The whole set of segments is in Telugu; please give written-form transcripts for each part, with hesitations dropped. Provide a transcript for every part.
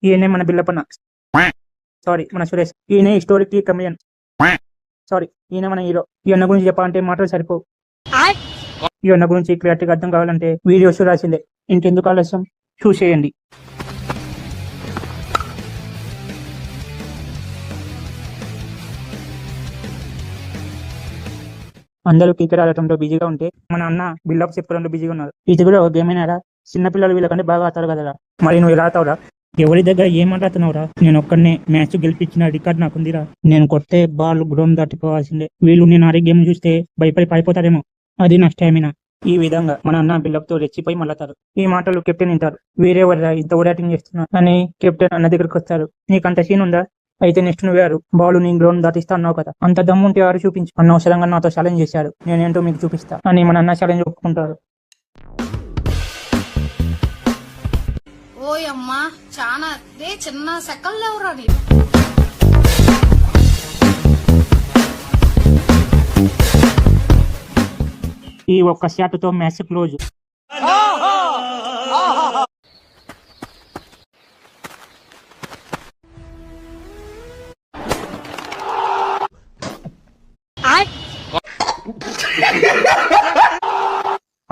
ఈయనే మన బిల్లపన్న, సారీ మన సురేష్. ఈయన హిస్టారిక్ కమెడియన్, సారీ ఈయన మన హీరో. ఈ అన్న గురించి చెప్పాలంటే మాటలు సరిపోవు. ఈ అన్న గురించి క్లియర్గా అర్థం కావాలంటే వీడియోస్ చూడాల్సిందే. ఇంకెందుకు ఆలస్యం, చూసేయండి. అందరూ క్రికెట్ ఆడటంలో బిజీగా ఉంటే మన అన్న బిల్డప్ చెప్పుకోవడంలో బిజీగా ఉన్నారు. ఇది కూడా ఒక గేమ్ అయినారా? చిన్నపిల్లలు వీళ్ళకంటే బాగా ఆడతారు కదరా. మరి నువ్వు ఎలా ఆడతావురా? ఎవరి దగ్గర ఏం మాట్లాడుతున్నావురా? నేను ఒక్కడనే మ్యాచ్ గెలిపించిన రికార్డ్ నాకుందిరా. నేను కొట్టే బాల్ గ్రౌండ్ దాటిపోవాల్సిందే. వీళ్ళు నేను ఆడే గేమ్ చూస్తే భయపడి పారిపోతారేమో. అది నా స్టామినా. ఈ విధంగా మన అన్న బిల్డప్ తో రెచ్చిపోయి మళ్ళతారు. ఈ మాటలు కెప్టెన్ వింటారు. వేరే వారు ఇంత ఓడాటింగ్ చేస్తున్నా అని కెప్టెన్ అన్న దగ్గరకు వస్తారు. నీకంత సీన్ ఉందా? అయితే నెక్స్ట్ నువ్వే ఆరు. బాల్ నీ గ్రౌండ్ దాటిస్తా అన్నావు కదా, అంత దమ్ము ఉంటే ఆరు చూపించు. అనవసరంగా నాతో ఛాలెంజ్ చేశాడు, నేనేంటో మీకు చూపిస్తా అని మన అన్న ఛాలెంజ్ ఒప్పుకుంటారు. ఓయమ్మా చానా చిన్న సెకల్ లేవురా. ఈ ఒక్క షాట్ తో మ్యాచ్ క్లోజ్.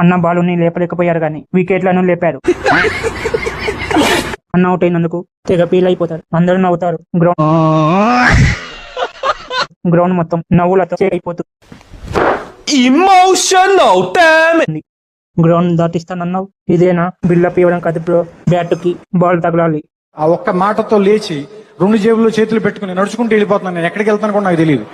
అన్న బాలుని లేపలేకపోయారు కానీ వికెట్లను లేపారు. అన్న అవుట్ అయినందుకు తెగ ఫీల్ అయిపోతారు. అందరూ నవ్వుతారు. గ్రౌండ్ మొత్తం నవ్వులతో అయిపోతుంది. గ్రౌండ్ దాటిస్తానన్నావు, ఇదేనా బిల్డప్ ఇవ్వడం కాదు బ్రో. బ్యాట్ కి బాల్ తగలాలి. ఆ ఒక్క మాటతో లేచి 2 జేబుల్లో చేతులు పెట్టుకుని నడుచుకుంటూ వెళ్ళిపోతున్నాను. నేను ఎక్కడికి వెళ్తాను కూడా నాకు తెలియదు.